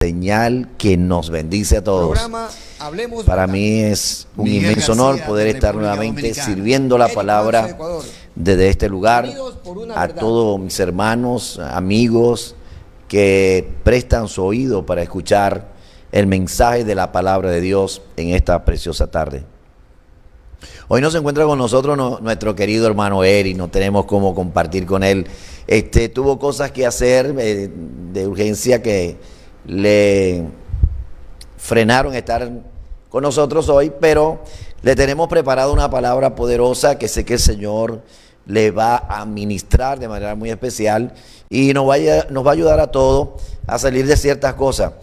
señal que nos bendice a todos. Para mí es un inmenso honor poder estar nuevamente sirviendo la palabra desde este lugar. A todos mis hermanos, amigos que prestan su oído para escuchar el mensaje de la palabra de Dios en esta preciosa tarde. Hoy nos encuentra con nosotros nuestro querido hermano Eri, no tenemos cómo compartir con él. Tuvo cosas que hacer de urgencia que le frenaron estar con nosotros hoy, pero le tenemos preparada una palabra poderosa que sé que el Señor le va a ministrar de manera muy especial y nos va a ayudar a todos a salir de ciertas cosas.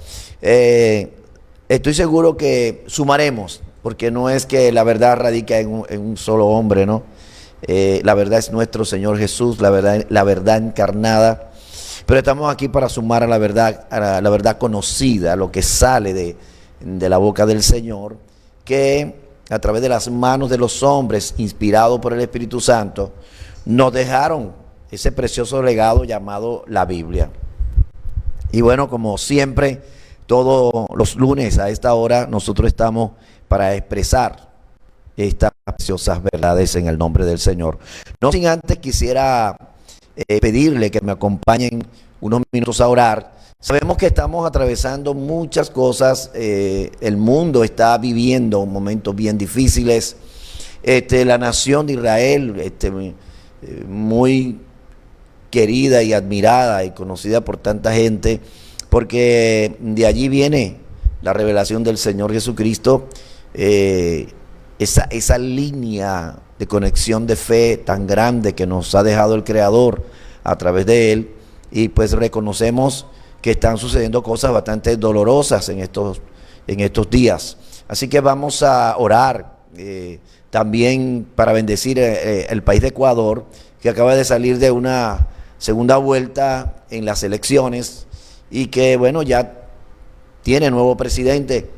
Estoy seguro que sumaremos, porque no es que la verdad radica en un solo hombre, ¿no? La verdad es nuestro Señor Jesús, la verdad encarnada. Pero estamos aquí para sumar a la verdad conocida, a lo que sale de la boca del Señor, que a través de las manos de los hombres, inspirados por el Espíritu Santo, nos dejaron ese precioso legado llamado la Biblia. Y bueno, como siempre, todos los lunes a esta hora, nosotros estamos para expresar estas preciosas verdades en el nombre del Señor. No sin antes quisiera pedirle que me acompañen unos minutos a orar. Sabemos que estamos atravesando muchas cosas, el mundo está viviendo momentos bien difíciles. La nación de Israel, muy querida y admirada y conocida por tanta gente, porque de allí viene la revelación del Señor Jesucristo, esa línea de conexión de fe tan grande que nos ha dejado el Creador a través de Él, y pues reconocemos que están sucediendo cosas bastante dolorosas en estos días. Así que vamos a orar también para bendecir el país de Ecuador, que acaba de salir de una segunda vuelta en las elecciones y que, bueno, ya tiene nuevo presidente,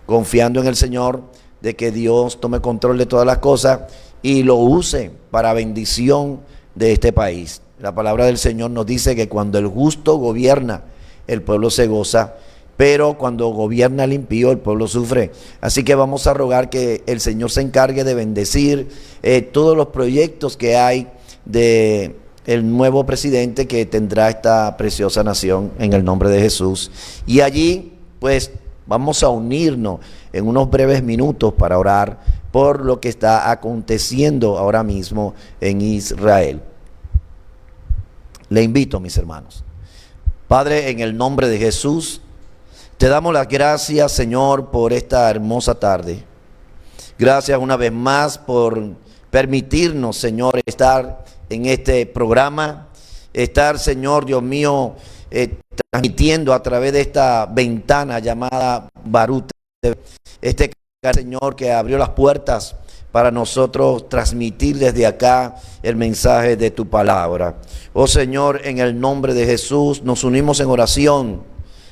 confiando en el Señor de que Dios tome control de todas las cosas y lo use para bendición de este país. La palabra del Señor nos dice que cuando el justo gobierna, el pueblo se goza, pero cuando gobierna el impío, el pueblo sufre. Así que vamos a rogar que el Señor se encargue de bendecir todos los proyectos que hay de el nuevo presidente que tendrá esta preciosa nación en el nombre de Jesús. Y allí, pues, vamos a unirnos en unos breves minutos para orar por lo que está aconteciendo ahora mismo en Israel. Le invito, mis hermanos. Padre, en el nombre de Jesús, te damos las gracias, Señor, por esta hermosa tarde. Gracias una vez más por permitirnos, Señor, estar en este programa, estar, Señor, Dios mío, transmitiendo a través de esta ventana llamada Barú TV, Señor, que abrió las puertas para nosotros transmitir desde acá el mensaje de tu palabra. Oh Señor, en el nombre de Jesús nos unimos en oración,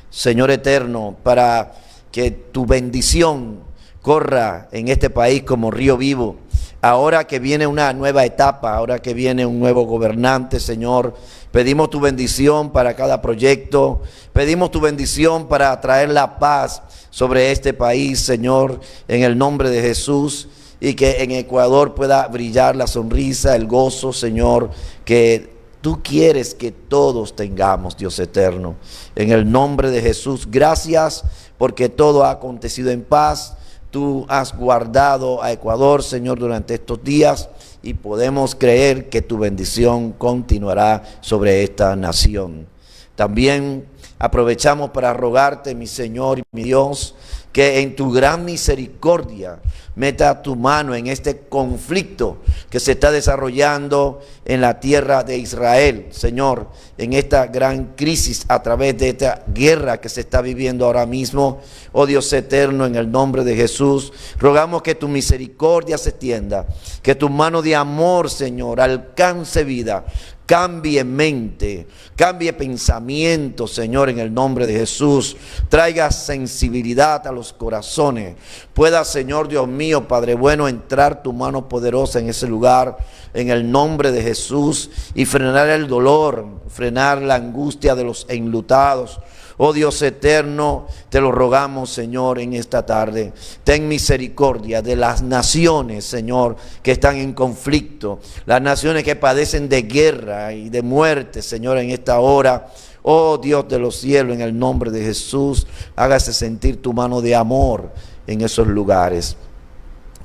Señor eterno, para que tu bendición corra en este país como río vivo. Ahora que viene una nueva etapa, ahora que viene un nuevo gobernante, Señor, pedimos tu bendición para cada proyecto, pedimos tu bendición para traer la paz sobre este país, Señor, en el nombre de Jesús, y que en Ecuador pueda brillar la sonrisa, el gozo, Señor, que tú quieres que todos tengamos, Dios eterno. En el nombre de Jesús, gracias porque todo ha acontecido en paz. Tú has guardado a Ecuador, Señor, durante estos días y podemos creer que tu bendición continuará sobre esta nación. También aprovechamos para rogarte, mi Señor y mi Dios, que en tu gran misericordia meta tu mano en este conflicto que se está desarrollando en la tierra de Israel, Señor, en esta gran crisis a través de esta guerra que se está viviendo ahora mismo. Oh Dios eterno, en el nombre de Jesús, rogamos que tu misericordia se extienda, que tu mano de amor, Señor, alcance vida, cambie mente, cambie pensamiento, Señor, en el nombre de Jesús. Traiga sensibilidad a los corazones. Pueda, Señor Dios mío, Padre bueno, entrar tu mano poderosa en ese lugar, en el nombre de Jesús, y frenar el dolor, frenar la angustia de los enlutados. Oh Dios eterno, te lo rogamos, Señor, en esta tarde. Ten misericordia de las naciones, Señor, que están en conflicto, las naciones que padecen de guerra y de muerte, Señor, en esta hora. Oh Dios de los cielos, en el nombre de Jesús, hágase sentir tu mano de amor en esos lugares.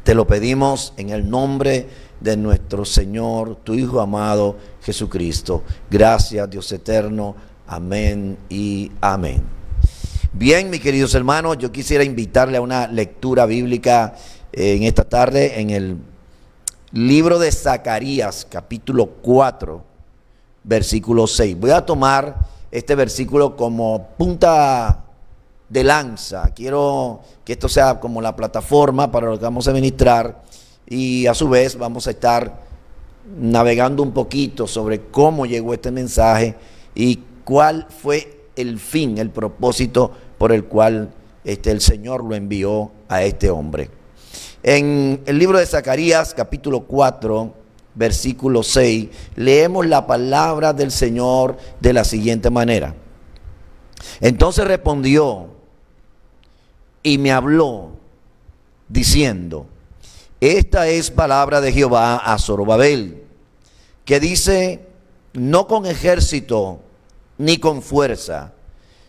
Te lo pedimos en el nombre de nuestro Señor, tu Hijo amado Jesucristo. Gracias, Dios eterno. Amén y amén. Bien, mis queridos hermanos, yo quisiera invitarle a una lectura bíblica en esta tarde en el libro de Zacarías, capítulo 4, versículo 6. Voy a tomar este versículo como punta de lanza. Quiero que esto sea como la plataforma para lo que vamos a ministrar, y a su vez vamos a estar navegando un poquito sobre cómo llegó este mensaje y cuál fue el fin, el propósito por el cual el Señor lo envió a este hombre. En el libro de Zacarías, capítulo 4, versículo 6, leemos la palabra del Señor de la siguiente manera. Entonces respondió y me habló diciendo: esta es palabra de Jehová a Zorobabel, que dice: no con ejército ni con fuerza,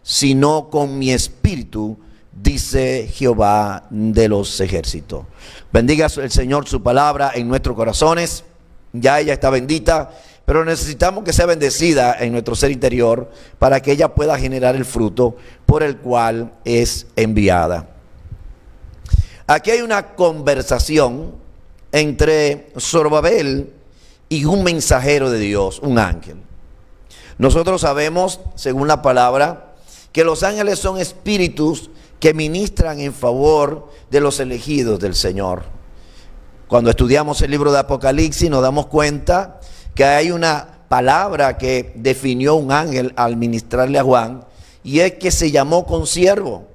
sino con mi espíritu, dice Jehová de los ejércitos. Bendiga el Señor su palabra en nuestros corazones. Ya ella está bendita, pero necesitamos que sea bendecida en nuestro ser interior para que ella pueda generar el fruto por el cual es enviada. Aquí hay una conversación entre Zorobabel y un mensajero de Dios, un ángel. Nosotros sabemos, según la palabra, que los ángeles son espíritus que ministran en favor de los elegidos del Señor. Cuando estudiamos el libro de Apocalipsis nos damos cuenta que hay una palabra que definió un ángel al ministrarle a Juan, y es que se llamó consiervo.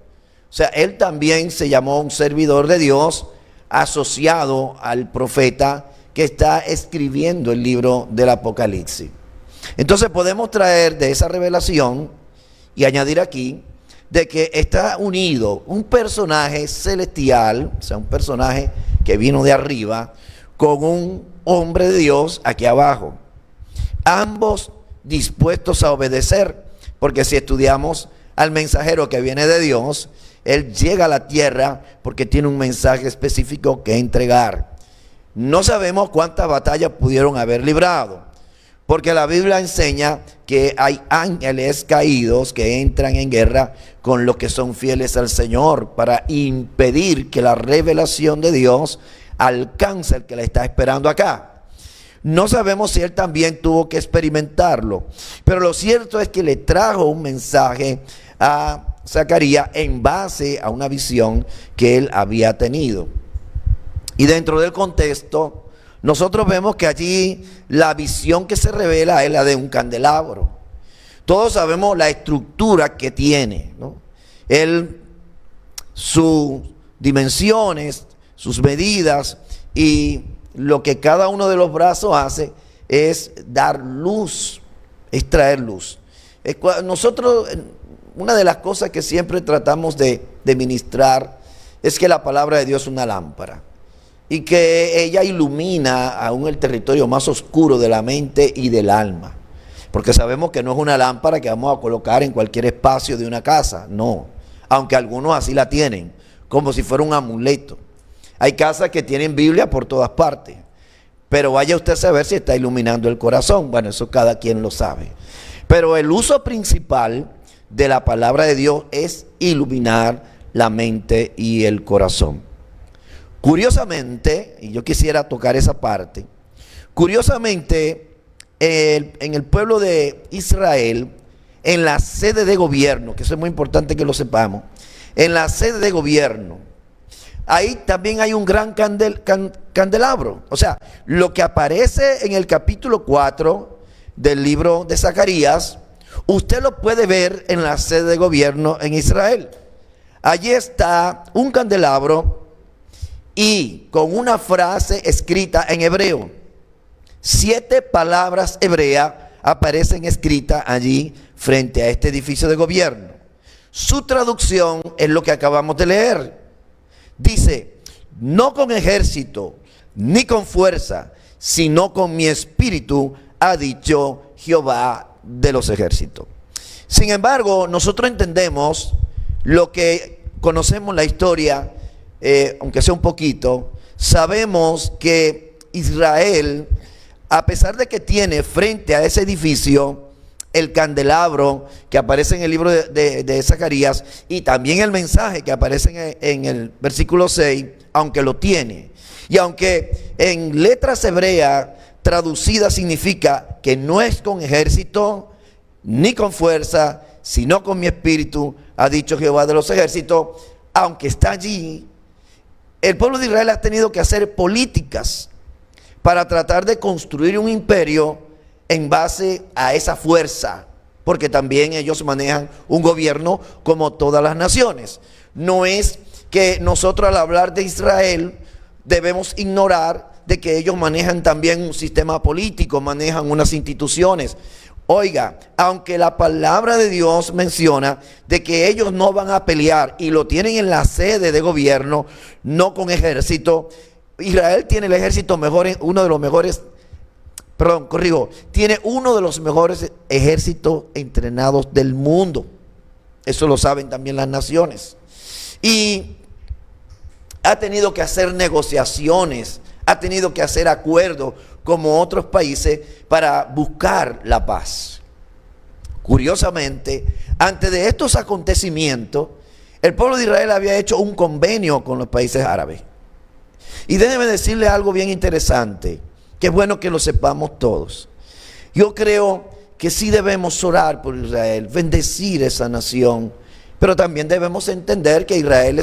O sea, él también se llamó un servidor de Dios asociado al profeta que está escribiendo el libro del Apocalipsis. Entonces podemos traer de esa revelación y añadir aquí de que está unido un personaje celestial, o sea, un personaje que vino de arriba, con un hombre de Dios aquí abajo. Ambos dispuestos a obedecer, porque si estudiamos al mensajero que viene de Dios, él llega a la tierra porque tiene un mensaje específico que entregar. No sabemos cuántas batallas pudieron haber librado, porque la Biblia enseña que hay ángeles caídos que entran en guerra con los que son fieles al Señor para impedir que la revelación de Dios alcance al que la está esperando acá. No sabemos si él también tuvo que experimentarlo, pero lo cierto es que le trajo un mensaje a Zacarías en base a una visión que él había tenido. Y dentro del contexto, nosotros vemos que allí la visión que se revela es la de un candelabro. Todos sabemos la estructura que tiene, ¿no? Sus dimensiones, sus medidas, y lo que cada uno de los brazos hace es dar luz, es traer luz. Nosotros, una de las cosas que siempre tratamos de ministrar es que la palabra de Dios es una lámpara y que ella ilumina aún el territorio más oscuro de la mente y del alma, porque sabemos que no es una lámpara que vamos a colocar en cualquier espacio de una casa, no, aunque algunos así la tienen, como si fuera un amuleto. Hay casas que tienen Biblia por todas partes, pero vaya usted a saber si está iluminando el corazón. Bueno, eso cada quien lo sabe, pero el uso principal de la palabra de Dios es iluminar la mente y el corazón. Curiosamente, y yo quisiera tocar esa parte, curiosamente en el pueblo de Israel, en la sede de gobierno, que eso es muy importante que lo sepamos, en la sede de gobierno, ahí también hay un gran candelabro. O sea, lo que aparece en el capítulo 4 del libro de Zacarías, usted lo puede ver en la sede de gobierno en Israel. Allí está un candelabro y con una frase escrita en hebreo. 7 palabras hebreas aparecen escritas allí frente a este edificio de gobierno. Su traducción es lo que acabamos de leer. Dice, no con ejército, ni con fuerza, sino con mi espíritu, ha dicho Jehová de los ejércitos. Sin embargo, nosotros entendemos lo que conocemos la historia, aunque sea un poquito, sabemos que Israel, a pesar de que tiene frente a ese edificio el candelabro que aparece en el libro de Zacarías y también el mensaje que aparece en el versículo 6, aunque lo tiene, y aunque en letras hebreas traducida significa que no es con ejército ni con fuerza, sino con mi espíritu, ha dicho Jehová de los ejércitos, aunque está allí, el pueblo de Israel ha tenido que hacer políticas para tratar de construir un imperio en base a esa fuerza, porque también ellos manejan un gobierno como todas las naciones. No es que nosotros al hablar de Israel debemos ignorar de que ellos manejan también un sistema político, manejan unas instituciones. Oiga, aunque la palabra de Dios menciona de que ellos no van a pelear y lo tienen en la sede de gobierno, no con ejército, Israel tiene el ejército mejor, tiene uno de los mejores ejércitos entrenados del mundo. Eso lo saben también las naciones. Y ha tenido que hacer negociaciones, ha tenido que hacer acuerdos como otros países para buscar la paz. Curiosamente, antes de estos acontecimientos, el pueblo de Israel había hecho un convenio con los países árabes. Y déjeme decirle algo bien interesante, que es bueno que lo sepamos todos. Yo creo que sí debemos orar por Israel, bendecir esa nación, pero también debemos entender que Israel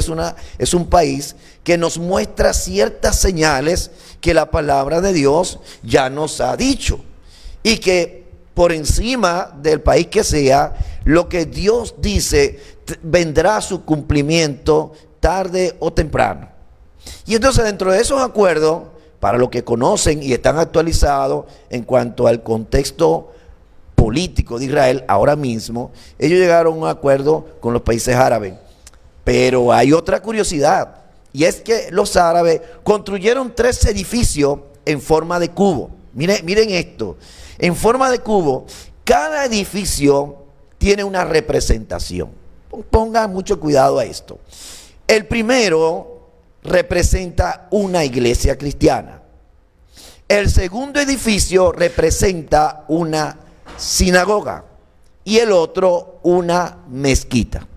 es un país que nos muestra ciertas señales que la palabra de Dios ya nos ha dicho. Y que por encima del país que sea, lo que Dios dice vendrá a su cumplimiento tarde o temprano. Y entonces dentro de esos acuerdos, para los que conocen y están actualizados en cuanto al contexto político de Israel ahora mismo, ellos llegaron a un acuerdo con los países árabes. Pero hay otra curiosidad, y es que los árabes construyeron 3 edificios en forma de cubo. Miren esto, en forma de cubo, cada edificio tiene una representación. Pongan mucho cuidado a esto. El primero representa una iglesia cristiana. El segundo edificio representa una sinagoga y el otro una mezquita.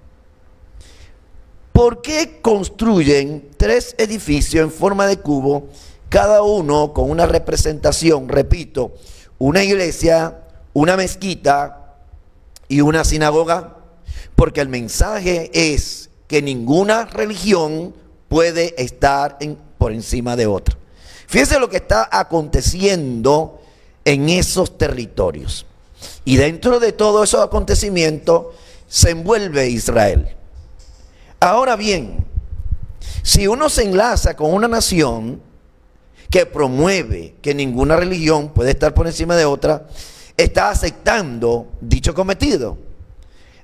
¿Por qué construyen 3 edificios en forma de cubo, cada uno con una representación? Repito, una iglesia, una mezquita y una sinagoga. Porque el mensaje es que ninguna religión puede estar por encima de otra. Fíjense lo que está aconteciendo en esos territorios. Y dentro de todos esos acontecimientos se envuelve Israel. Ahora bien, si uno se enlaza con una nación que promueve que ninguna religión puede estar por encima de otra, está aceptando dicho cometido.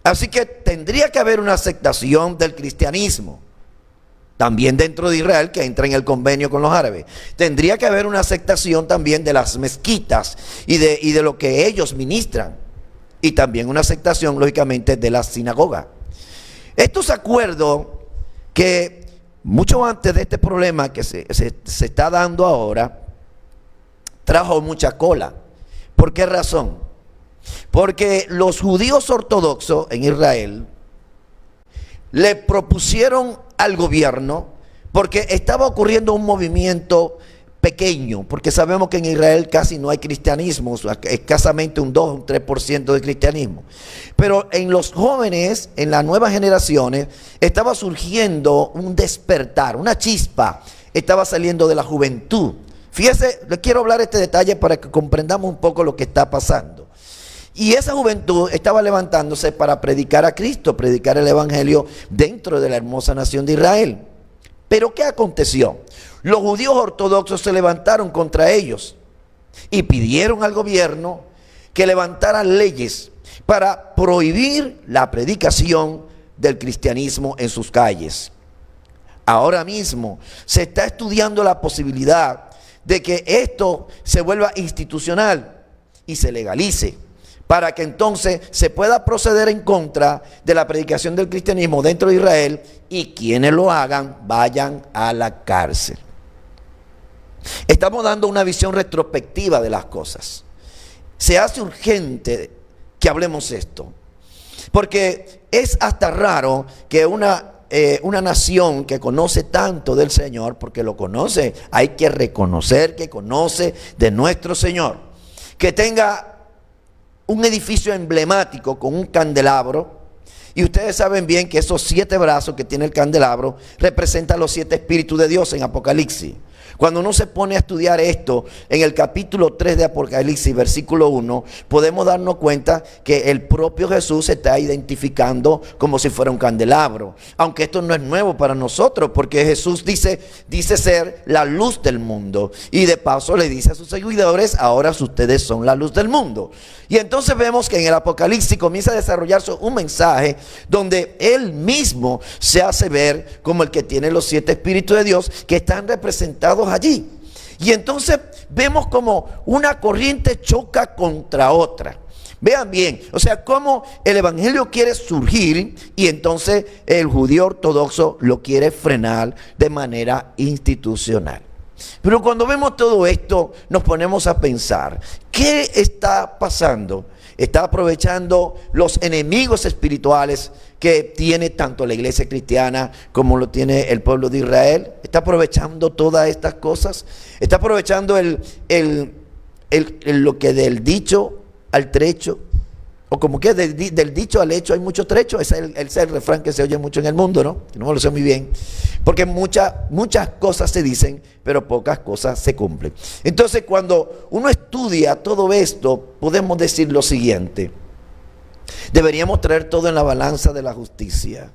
Así que tendría que haber una aceptación del cristianismo. También dentro de Israel, que entra en el convenio con los árabes. Tendría que haber una aceptación también de las mezquitas y de lo que ellos ministran. Y también una aceptación, lógicamente, de la sinagoga. Estos acuerdos que mucho antes de este problema que se está dando ahora, trajo mucha cola. ¿Por qué razón? Porque los judíos ortodoxos en Israel le propusieron al gobierno, porque estaba ocurriendo un movimiento pequeño, porque sabemos que en Israel casi no hay cristianismo, escasamente un 2, un 3% de cristianismo. Pero en los jóvenes, en las nuevas generaciones, estaba surgiendo un despertar, una chispa, estaba saliendo de la juventud. Fíjese, les quiero hablar este detalle para que comprendamos un poco lo que está pasando. Y esa juventud estaba levantándose para predicar a Cristo, predicar el evangelio dentro de la hermosa nación de Israel. Pero ¿qué aconteció? Los judíos ortodoxos se levantaron contra ellos y pidieron al gobierno que levantara leyes para prohibir la predicación del cristianismo en sus calles. Ahora mismo se está estudiando la posibilidad de que esto se vuelva institucional y se legalice, para que entonces se pueda proceder en contra de la predicación del cristianismo dentro de Israel y quienes lo hagan vayan a la cárcel. Estamos dando una visión retrospectiva de las cosas. Se hace urgente que hablemos esto, porque es hasta raro que una nación que conoce tanto del Señor, porque lo conoce, hay que reconocer que conoce de nuestro Señor, que tenga un edificio emblemático con un candelabro, y ustedes saben bien que esos 7 brazos que tiene el candelabro representan los 7 espíritus de Dios en Apocalipsis. Cuando uno se pone a estudiar esto en el capítulo 3 de Apocalipsis, versículo 1, podemos darnos cuenta que el propio Jesús se está identificando como si fuera un candelabro. Aunque esto no es nuevo para nosotros, porque Jesús dice ser la luz del mundo. Y de paso le dice a sus seguidores, ahora ustedes son la luz del mundo. Y entonces vemos que en el Apocalipsis comienza a desarrollarse un mensaje donde Él mismo se hace ver como el que tiene los 7 espíritus de Dios que están representados allí. Y entonces vemos como una corriente choca contra otra. Vean bien, o sea, cómo el evangelio quiere surgir y entonces el judío ortodoxo lo quiere frenar de manera institucional. Pero cuando vemos todo esto, nos ponemos a pensar, ¿qué está pasando? Está aprovechando los enemigos espirituales que tiene tanto la iglesia cristiana como lo tiene el pueblo de Israel. Está aprovechando todas estas cosas. Está aprovechando lo que del dicho al trecho, o como que del dicho al hecho hay mucho trecho. Ese es el refrán que se oye mucho en el mundo, ¿no? Que no me lo sé muy bien. Porque muchas cosas se dicen, pero pocas cosas se cumplen. Entonces, cuando uno estudia todo esto, podemos decir lo siguiente. Deberíamos traer todo en la balanza de la justicia.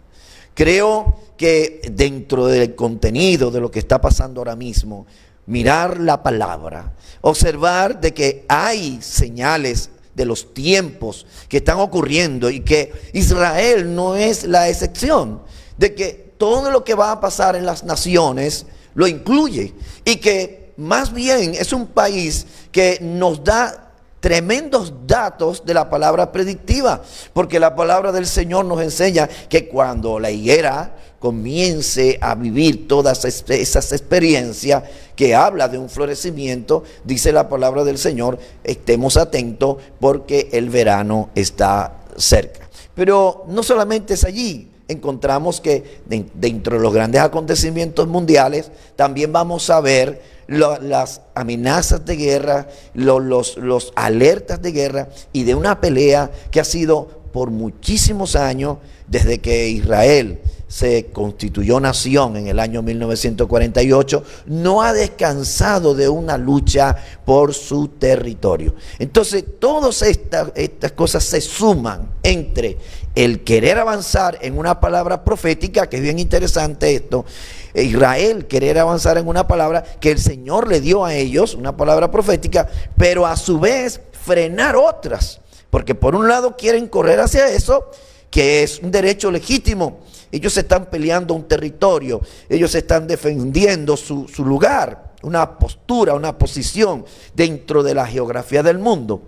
Creo que dentro del contenido de lo que está pasando ahora mismo, mirar la palabra, observar de que hay señales de los tiempos que están ocurriendo y que Israel no es la excepción, de que todo lo que va a pasar en las naciones lo incluye y que más bien es un país que nos da tremendos datos de la palabra predictiva, porque la palabra del Señor nos enseña que cuando la higuera comience a vivir todas esas experiencias que habla de un florecimiento, dice la palabra del Señor, estemos atentos porque el verano está cerca. Pero no solamente es allí, encontramos que dentro de los grandes acontecimientos mundiales también vamos a ver las amenazas de guerra, los alertas de guerra y de una pelea que ha sido por muchísimos años desde que Israel se constituyó nación en el año 1948, no ha descansado de una lucha por su territorio. Entonces, todas estas cosas se suman entre el querer avanzar en una palabra profética, que es bien interesante esto, Israel querer avanzar en una palabra que el Señor le dio a ellos, una palabra profética, pero a su vez frenar otras, porque por un lado quieren correr hacia eso, que es un derecho legítimo. Ellos están peleando un territorio, ellos están defendiendo su lugar, una postura, una posición dentro de la geografía del mundo.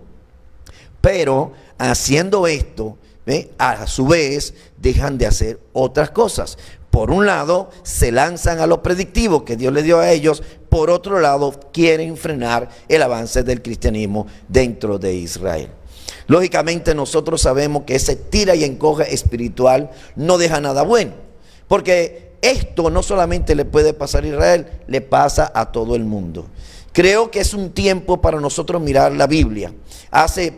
Pero haciendo esto, a su vez dejan de hacer otras cosas. Por un lado, se lanzan a lo predictivo que Dios les dio a ellos. Por otro lado, quieren frenar el avance del cristianismo dentro de Israel. Lógicamente nosotros sabemos que ese tira y encoge espiritual no deja nada bueno, porque esto no solamente le puede pasar a Israel, le pasa a todo el mundo. Creo que es un tiempo para nosotros mirar la Biblia. Hace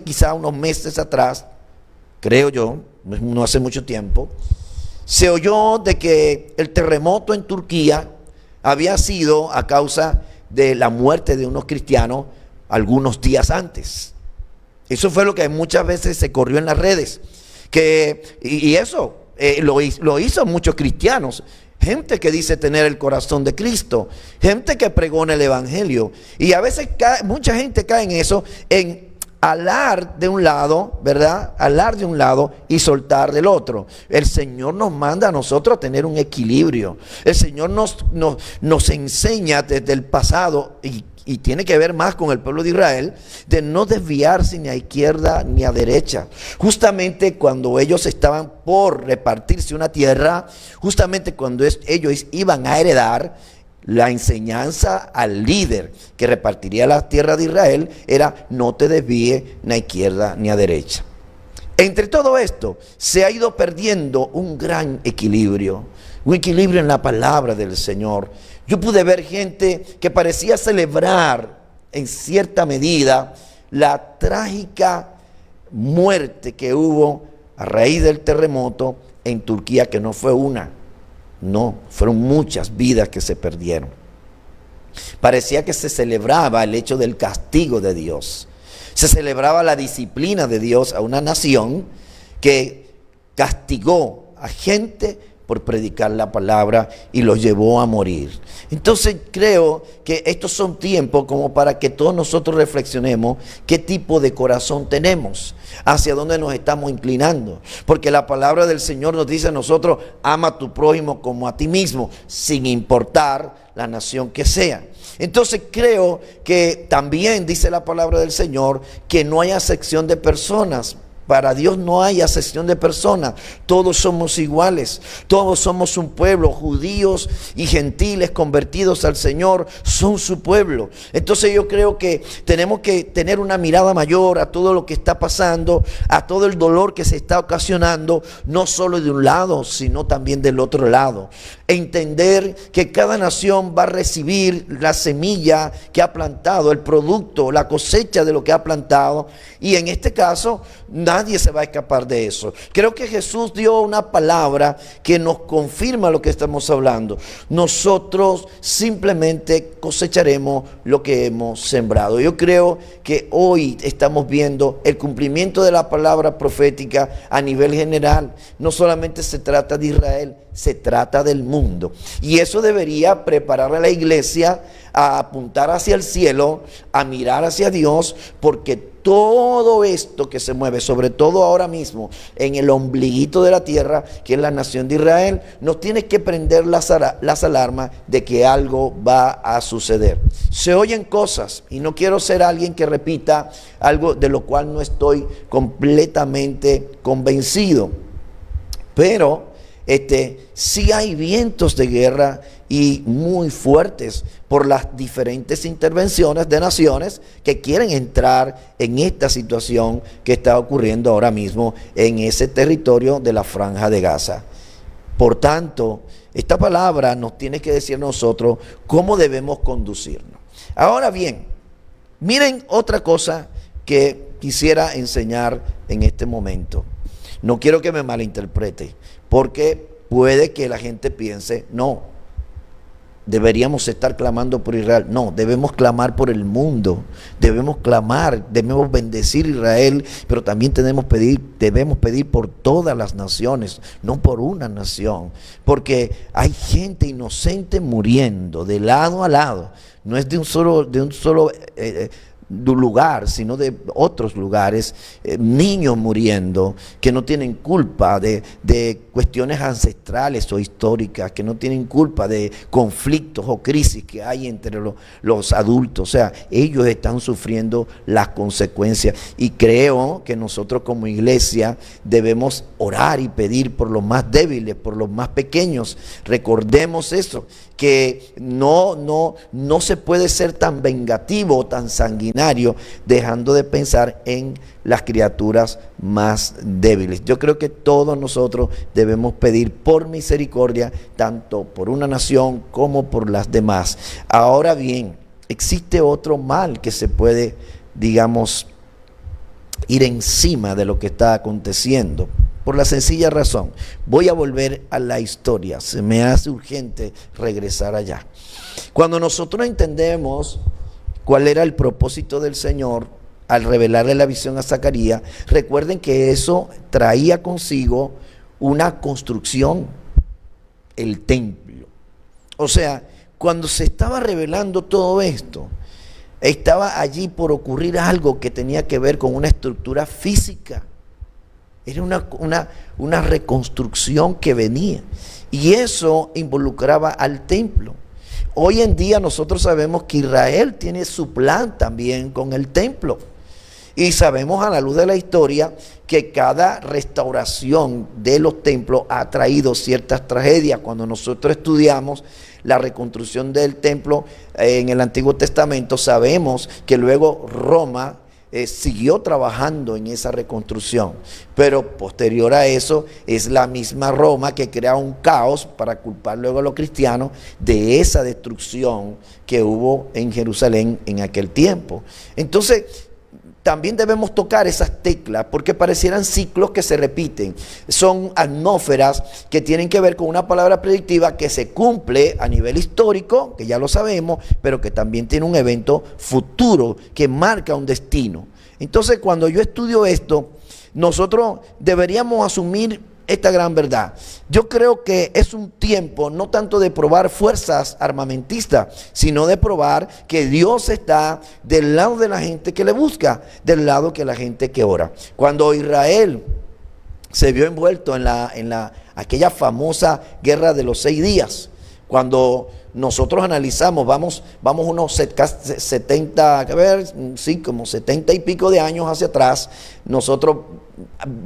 quizá unos meses atrás, creo yo, no hace mucho tiempo, se oyó de que el terremoto en Turquía había sido a causa de la muerte de unos cristianos algunos días antes. Eso fue lo que muchas veces se corrió en las redes. Y eso lo hizo muchos cristianos. Gente que dice tener el corazón de Cristo. Gente que pregona el evangelio. Y a veces mucha gente cae en eso, en alar de un lado, ¿verdad? Alar de un lado y soltar del otro. El Señor nos manda a nosotros a tener un equilibrio. El Señor nos enseña desde el pasado, y tiene que ver más con el pueblo de Israel, de no desviarse ni a izquierda ni a derecha. Justamente cuando ellos estaban por repartirse una tierra, justamente cuando ellos iban a heredar, la enseñanza al líder que repartiría la tierra de Israel era: no te desvíes ni a izquierda ni a derecha. Entre todo esto se ha ido perdiendo un gran equilibrio, un equilibrio en la palabra del Señor. Yo pude ver gente que parecía celebrar en cierta medida la trágica muerte que hubo a raíz del terremoto en Turquía, que no fue una, no, fueron muchas vidas que se perdieron. Parecía que se celebraba el hecho del castigo de Dios. Se celebraba la disciplina de Dios a una nación que castigó a gente por predicar la palabra y los llevó a morir. Entonces creo que estos son tiempos como para que todos nosotros reflexionemos qué tipo de corazón tenemos, hacia dónde nos estamos inclinando. Porque la palabra del Señor nos dice a nosotros: ama a tu prójimo como a ti mismo, sin importar la nación que sea. Entonces creo que también dice la palabra del Señor que no hay acepción de personas. Para Dios no hay acepción de personas, todos somos iguales, todos somos un pueblo, judíos y gentiles convertidos al Señor son su pueblo. Entonces yo creo que tenemos que tener una mirada mayor a todo lo que está pasando, a todo el dolor que se está ocasionando, no solo de un lado, sino también del otro lado. Entender que cada nación va a recibir la semilla que ha plantado, el producto, la cosecha de lo que ha plantado, y en este caso nadie se va a escapar de eso. Creo que Jesús dio una palabra que nos confirma lo que estamos hablando. Nosotros simplemente cosecharemos lo que hemos sembrado. Yo creo que hoy estamos viendo el cumplimiento de la palabra profética a nivel general. No solamente se trata de Israel, se trata del mundo. Y eso debería preparar a la iglesia a apuntar hacia el cielo, a mirar hacia Dios, porque todo esto que se mueve, sobre todo ahora mismo en el ombliguito de la tierra, que es la nación de Israel, nos tiene que prender las alarmas de que algo va a suceder. Se oyen cosas, y no quiero ser alguien que repita algo de lo cual no estoy completamente convencido, pero sí hay vientos de guerra y muy fuertes por las diferentes intervenciones de naciones que quieren entrar en esta situación que está ocurriendo ahora mismo en ese territorio de la Franja de Gaza. Por tanto, esta palabra nos tiene que decir a nosotros cómo debemos conducirnos. Ahora bien, miren otra cosa que quisiera enseñar en este momento. No quiero que me malinterprete, porque puede que la gente piense: no, deberíamos estar clamando por Israel. No, debemos clamar por el mundo, debemos clamar, debemos bendecir a Israel, pero también debemos pedir por todas las naciones, no por una nación, porque hay gente inocente muriendo de lado a lado. No es de un solo lugar, sino de otros lugares, niños muriendo que no tienen culpa de cuestiones ancestrales o históricas, que no tienen culpa de conflictos o crisis que hay entre los adultos. O sea, ellos están sufriendo las consecuencias, y creo que nosotros como iglesia debemos orar y pedir por los más débiles, por los más pequeños. Recordemos eso, que no se puede ser tan vengativo o tan sanguinario dejando de pensar en las criaturas más débiles. Yo creo que todos nosotros debemos pedir por misericordia, tanto por una nación como por las demás. Ahora bien, existe otro mal que se puede, digamos, ir encima de lo que está aconteciendo. Por la sencilla razón, voy a volver a la historia, se me hace urgente regresar allá. Cuando nosotros entendemos cuál era el propósito del Señor al revelarle la visión a Zacarías, recuerden que eso traía consigo una construcción, el templo. O sea, cuando se estaba revelando todo esto, Estaba allí por ocurrir algo que tenía que ver con una estructura física. Era una reconstrucción que venía. Y eso involucraba al templo. Hoy en día nosotros sabemos que Israel tiene su plan también con el templo. Y sabemos a la luz de la historia que cada restauración de los templos ha traído ciertas tragedias. Cuando nosotros estudiamos la reconstrucción del templo en el Antiguo Testamento, sabemos que luego Roma siguió trabajando en esa reconstrucción, pero posterior a eso es la misma Roma que crea un caos para culpar luego a los cristianos de esa destrucción que hubo en Jerusalén en aquel tiempo. Entonces también debemos tocar esas teclas porque parecieran ciclos que se repiten. Son atmósferas que tienen que ver con una palabra predictiva que se cumple a nivel histórico, que ya lo sabemos, pero que también tiene un evento futuro que marca un destino. Entonces, cuando yo estudio esto, nosotros deberíamos asumir esta gran verdad. Yo creo que es un tiempo no tanto de probar fuerzas armamentistas, sino de probar que Dios está del lado de la gente que le busca, del lado de la gente que ora. Cuando Israel se vio envuelto en aquella famosa guerra de los 6 días, cuando nosotros analizamos, vamos unos 70, sí, como 70 y pico de años hacia atrás, nosotros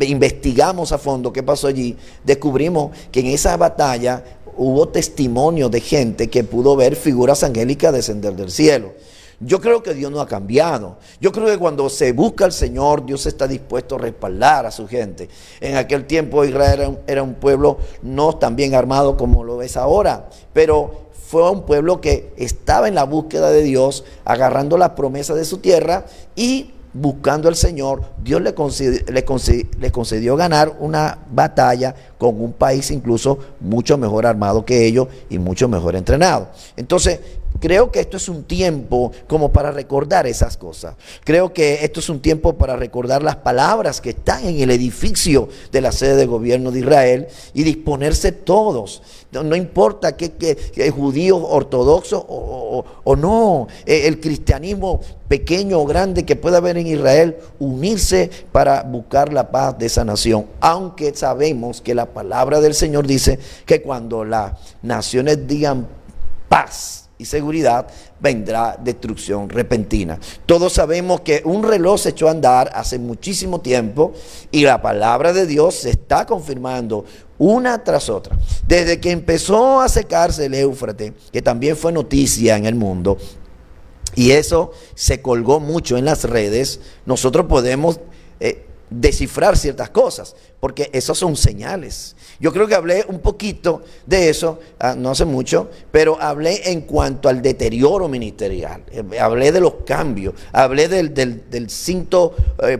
investigamos a fondo qué pasó allí, descubrimos que en esa batalla hubo testimonio de gente que pudo ver figuras angélicas descender del cielo. Yo creo que Dios no ha cambiado. Yo creo que cuando se busca al Señor, Dios está dispuesto a respaldar a su gente. En aquel tiempo Israel era un pueblo no tan bien armado como lo es ahora, pero fue un pueblo que estaba en la búsqueda de Dios, agarrando las promesas de su tierra y buscando al Señor. Dios le concedió ganar una batalla con un país incluso mucho mejor armado que ellos y mucho mejor entrenado. Entonces, creo que esto es un tiempo como para recordar esas cosas. Creo que esto es un tiempo para recordar las palabras que están en el edificio de la sede de gobierno de Israel y disponerse todos. No importa que judíos ortodoxos o no, el cristianismo pequeño o grande que pueda haber en Israel, unirse para buscar la paz de esa nación. Aunque sabemos que la palabra del Señor dice que cuando las naciones digan paz y seguridad, vendrá destrucción repentina. Todos sabemos que un reloj se echó a andar hace muchísimo tiempo y la palabra de Dios se está confirmando una tras otra. Desde que empezó a secarse el Éufrates, que también fue noticia en el mundo, y eso se colgó mucho en las redes, nosotros podemos descifrar ciertas cosas, porque esos son señales. Yo creo que hablé un poquito de eso, no hace mucho, pero hablé en cuanto al deterioro ministerial, hablé de los cambios, hablé del cinto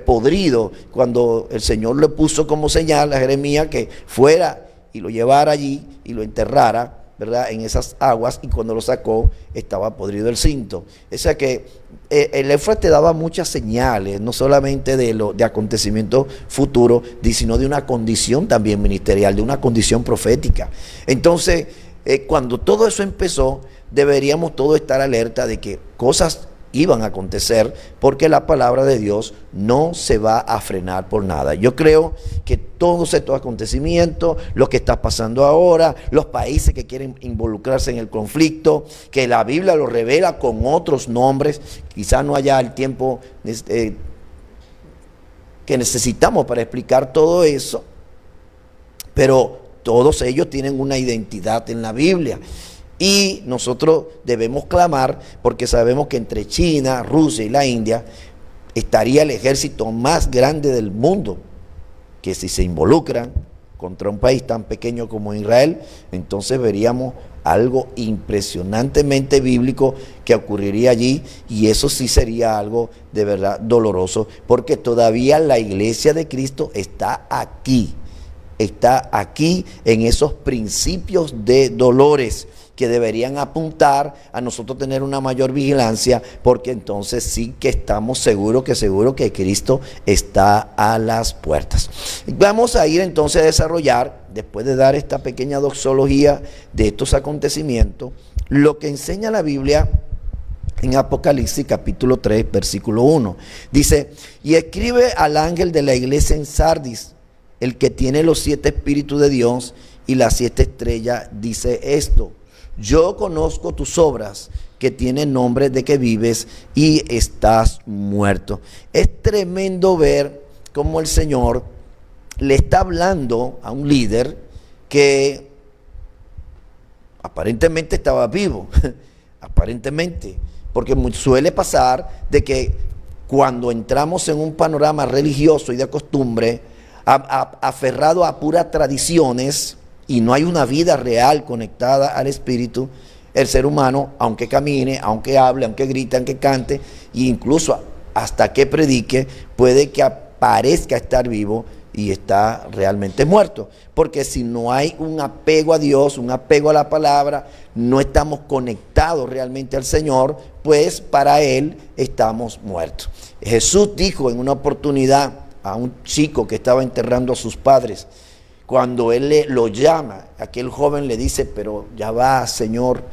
podrido, cuando el Señor le puso como señal a Jeremías que fuera y lo llevara allí y lo enterrara, ¿verdad?, en esas aguas, y cuando lo sacó estaba podrido el cinto. O sea que el Éufrates daba muchas señales, no solamente de acontecimientos futuros, sino de una condición también ministerial, de una condición profética. Entonces, cuando todo eso empezó, deberíamos todos estar alerta de que cosas iban a acontecer, porque la palabra de Dios no se va a frenar por nada. Yo creo que todos estos acontecimientos, lo que está pasando ahora, los países que quieren involucrarse en el conflicto, que la Biblia lo revela con otros nombres, quizás no haya el tiempo que necesitamos para explicar todo eso, pero todos ellos tienen una identidad en la Biblia. Y nosotros debemos clamar, porque sabemos que entre China, Rusia y la India estaría el ejército más grande del mundo, que si se involucran contra un país tan pequeño como Israel, entonces veríamos algo impresionantemente bíblico que ocurriría allí, y eso sí sería algo de verdad doloroso, porque todavía la iglesia de Cristo está aquí en esos principios de dolores que deberían apuntar a nosotros tener una mayor vigilancia, porque entonces sí que estamos seguros que Cristo está a las puertas. Vamos a ir entonces a desarrollar, después de dar esta pequeña doxología de estos acontecimientos, lo que enseña la Biblia en Apocalipsis capítulo 3, versículo 1. Dice, y escribe al ángel de la iglesia en Sardis, el que tiene los 7 espíritus de Dios y las 7 estrellas, dice esto: yo conozco tus obras, que tienen nombre de que vives y estás muerto. Es tremendo ver cómo el Señor le está hablando a un líder que aparentemente estaba vivo, aparentemente, porque suele pasar de que cuando entramos en un panorama religioso y de costumbre, aferrado a puras tradiciones y no hay una vida real conectada al Espíritu, el ser humano, aunque camine, aunque hable, aunque grite, aunque cante, e incluso hasta que predique, puede que parezca estar vivo y está realmente muerto. Porque si no hay un apego a Dios, un apego a la palabra, no estamos conectados realmente al Señor, pues para Él estamos muertos. Jesús dijo en una oportunidad a un chico que estaba enterrando a sus padres, cuando él lo llama, aquel joven le dice, pero ya va, Señor,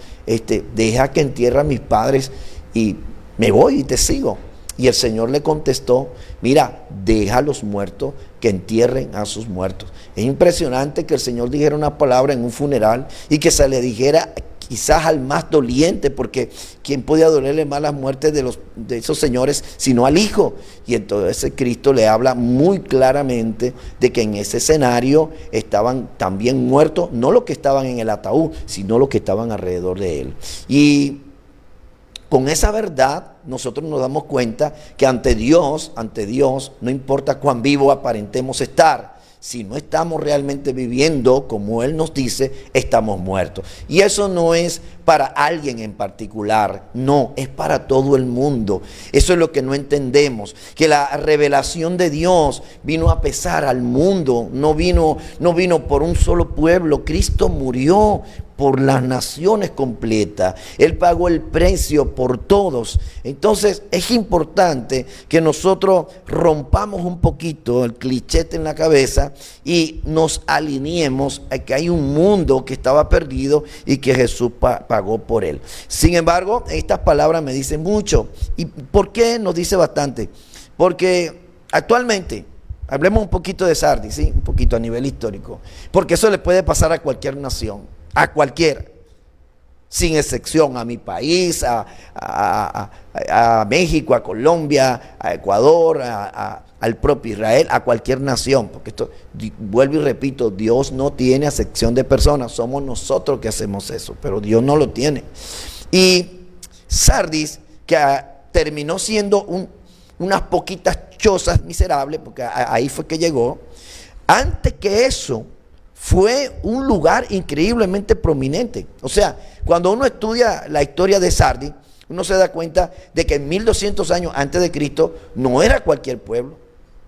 deja que entierre a mis padres y me voy y te sigo. Y el Señor le contestó, mira, deja a los muertos que entierren a sus muertos. Es impresionante que el Señor dijera una palabra en un funeral y que se le dijera quizás al más doliente, porque ¿quién podía dolerle más las muertes de esos señores sino al Hijo? Y entonces Cristo le habla muy claramente de que en ese escenario estaban también muertos, no los que estaban en el ataúd, sino los que estaban alrededor de él. Y con esa verdad nosotros nos damos cuenta que ante Dios, no importa cuán vivo aparentemos estar, si no estamos realmente viviendo como Él nos dice, estamos muertos. Y eso no es para alguien en particular, no, es para todo el mundo. Eso es lo que no entendemos, que la revelación de Dios vino a pesar al mundo, no vino por un solo pueblo. Cristo murió por las naciones completas. Él pagó el precio por todos. Entonces es importante que nosotros rompamos un poquito el clichete en la cabeza y nos alineemos a que hay un mundo que estaba perdido y que Jesús pagó por él. Sin embargo, estas palabras me dicen mucho. ¿Y por qué nos dice bastante? Porque actualmente, hablemos un poquito de Sardis, ¿sí? Un poquito a nivel histórico, porque eso le puede pasar a cualquier nación, a cualquiera, sin excepción, a mi país, a México, a Colombia, a Ecuador, al propio Israel, a cualquier nación, porque esto, vuelvo y repito, Dios no tiene acepción de personas, somos nosotros que hacemos eso, pero Dios no lo tiene. Y Sardis, que terminó siendo unas poquitas chozas miserables, porque ahí fue que llegó, antes que eso, fue un lugar increíblemente prominente. O sea, cuando uno estudia la historia de Sardis, uno se da cuenta de que en 1200 años antes de Cristo no era cualquier pueblo.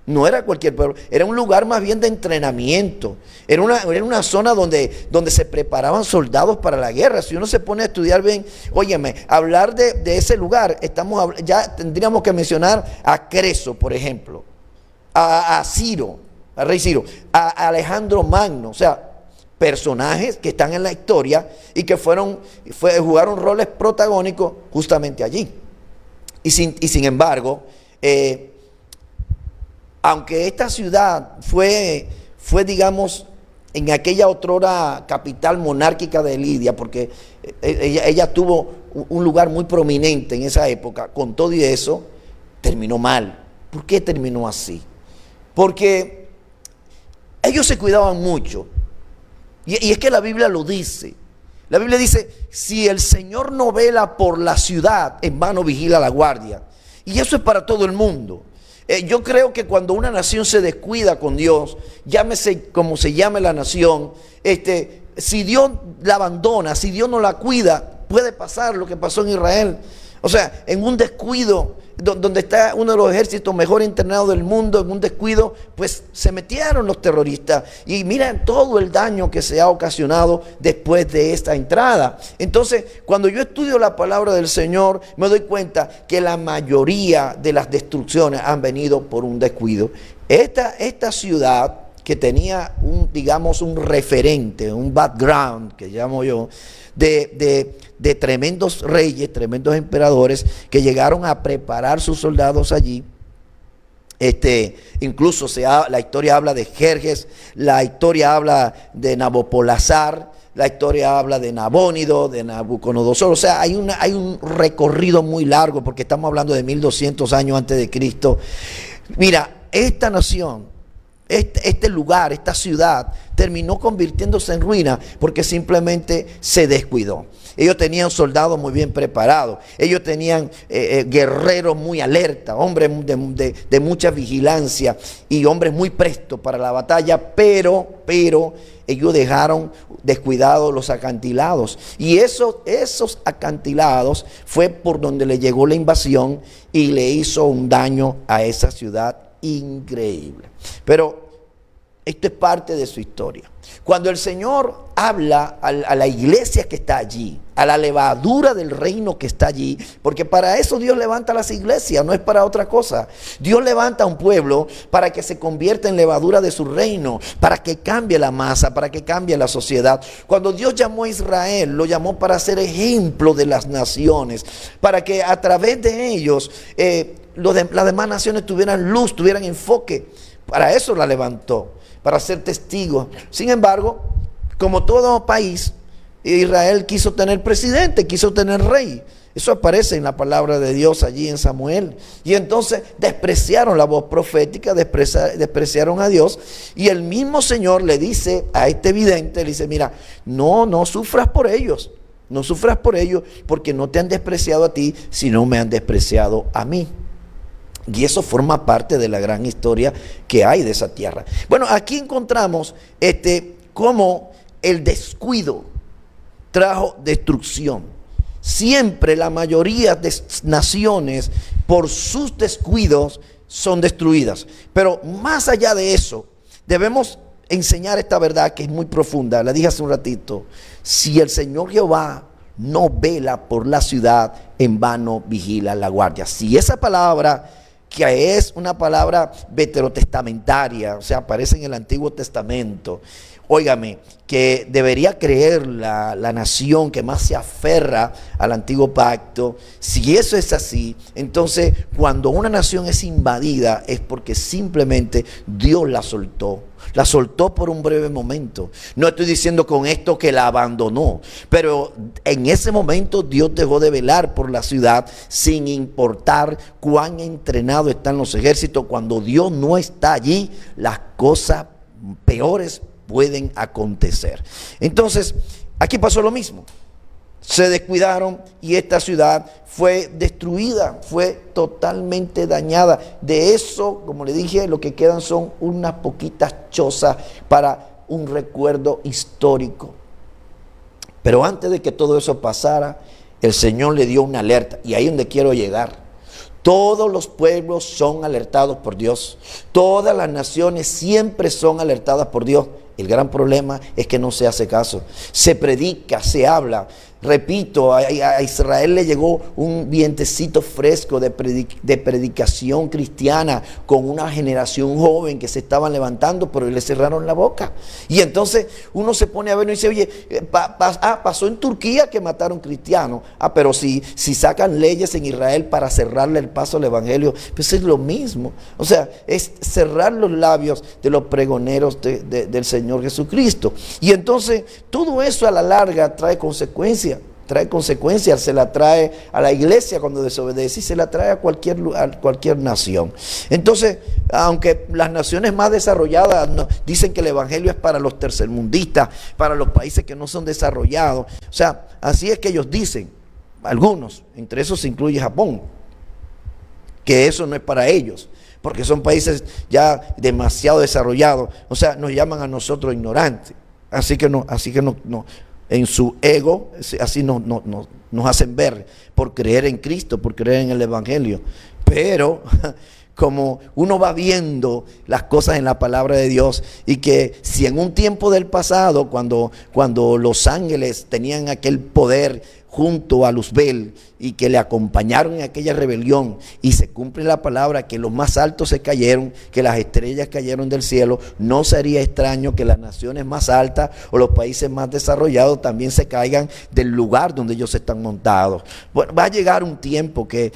No era cualquier pueblo, era un lugar más bien de entrenamiento. Era una zona donde se preparaban soldados para la guerra. Si uno se pone a estudiar bien, óyeme, hablar de ese lugar, ya tendríamos que mencionar a Creso, por ejemplo, a Ciro, al rey Ciro, a Alejandro Magno, o sea, personajes que están en la historia y que jugaron roles protagónicos justamente allí. Y sin embargo, aunque esta ciudad fue, digamos, en aquella otrora capital monárquica de Lidia, porque ella tuvo un lugar muy prominente en esa época, con todo y eso, terminó mal. ¿Por qué terminó así? Porque ellos se cuidaban mucho. Y es que la Biblia lo dice. La Biblia dice, si el Señor no vela por la ciudad, en vano vigila la guardia. Y eso es para todo el mundo. Yo creo que cuando una nación se descuida con Dios, llámese como se llame la nación, si Dios la abandona, si Dios no la cuida, puede pasar lo que pasó en Israel. O sea, en un descuido, donde está uno de los ejércitos mejor entrenados del mundo, en un descuido, pues se metieron los terroristas. Y miren todo el daño que se ha ocasionado después de esta entrada. Entonces, cuando yo estudio la palabra del Señor, me doy cuenta que la mayoría de las destrucciones han venido por un descuido. Esta ciudad que tenía digamos, un referente, un background, que llamo yo, de tremendos reyes, tremendos emperadores que llegaron a preparar sus soldados allí. Incluso la historia habla de Jerjes, la historia habla de Nabopolassar, la historia habla de Nabónido, de Nabucodonosor. O sea, hay un recorrido muy largo, porque estamos hablando de 1200 años antes de Cristo. Mira, esta nación, este lugar, esta ciudad, terminó convirtiéndose en ruina porque simplemente se descuidó. Ellos tenían soldados muy bien preparados, ellos tenían guerreros muy alerta, hombres de mucha vigilancia y hombres muy prestos para la batalla, pero ellos dejaron descuidados los acantilados, y esos acantilados fue por donde le llegó la invasión y le hizo un daño a esa ciudad increíble. Pero esto es parte de su historia. Cuando el Señor habla a la iglesia que está allí, a la levadura del reino que está allí, porque para eso Dios levanta las iglesias, no es para otra cosa. Dios levanta a un pueblo para que se convierta en levadura de su reino, para que cambie la masa, para que cambie la sociedad. Cuando Dios llamó a Israel, lo llamó para ser ejemplo de las naciones, para que a través de ellos las demás naciones tuvieran luz, tuvieran enfoque. Para eso la levantó, para ser testigo. Sin embargo, como todo país, Israel quiso tener presidente, quiso tener rey. Eso aparece en la palabra de Dios allí en Samuel. Y entonces despreciaron la voz profética, despreciaron a Dios. Y el mismo Señor le dice a este vidente, le dice: mira, no sufras por ellos. No sufras por ellos, porque no te han despreciado a ti, sino me han despreciado a mí. Y eso forma parte de la gran historia que hay de esa tierra. Bueno, aquí encontramos cómo el descuido trajo destrucción. Siempre la mayoría de naciones, por sus descuidos, son destruidas. Pero más allá de eso, debemos enseñar esta verdad que es muy profunda. La dije hace un ratito: si el Señor Jehová no vela por la ciudad, en vano vigila la guardia. Si esa palabra, que es una palabra veterotestamentaria, o sea, aparece en el Antiguo Testamento, óigame, que debería creer la nación que más se aferra al Antiguo Pacto. Si eso es así, entonces cuando una nación es invadida es porque simplemente Dios la soltó. La soltó por un breve momento. No estoy diciendo con esto que la abandonó, pero en ese momento Dios dejó de velar por la ciudad, sin importar cuán entrenados están los ejércitos. Cuando Dios no está allí, las cosas peores pueden acontecer. Entonces, aquí pasó lo mismo. Se descuidaron y esta ciudad fue destruida, fue totalmente dañada. De eso, como le dije, lo que quedan son unas poquitas chozas para un recuerdo histórico. Pero antes de que todo eso pasara, el Señor le dio una alerta, y ahí es donde quiero llegar. Todos los pueblos son alertados por Dios. Todas las naciones siempre son alertadas por Dios. El gran problema es que no se hace caso. Se predica, se habla. Repito, a Israel le llegó un vientecito fresco de predicación cristiana con una generación joven que se estaban levantando, pero le cerraron la boca. Y entonces uno se pone a ver y dice: oye, pasó en Turquía que mataron cristianos. Pero si sacan leyes en Israel para cerrarle el paso al evangelio, pues es lo mismo. O sea, es cerrar los labios de los pregoneros del Señor Jesucristo. Y entonces todo eso a la larga trae consecuencias. Se la trae a la iglesia cuando desobedece, y se la trae a cualquier nación. Entonces, aunque las naciones más desarrolladas dicen que el evangelio es para los tercermundistas, para los países que no son desarrollados, o sea, así es que ellos dicen, algunos, entre esos se incluye Japón, que eso no es para ellos, porque son países ya demasiado desarrollados. O sea, nos llaman a nosotros ignorantes. Así que no. En su ego, así nos hacen ver, por creer en Cristo, por creer en el evangelio. Pero como uno va viendo las cosas en la palabra de Dios, y que si en un tiempo del pasado, cuando los ángeles tenían aquel poder junto a Luzbel y que le acompañaron en aquella rebelión, y se cumple la palabra que los más altos se cayeron, que las estrellas cayeron del cielo, no sería extraño que las naciones más altas o los países más desarrollados también se caigan del lugar donde ellos están montados. Bueno, va a llegar un tiempo que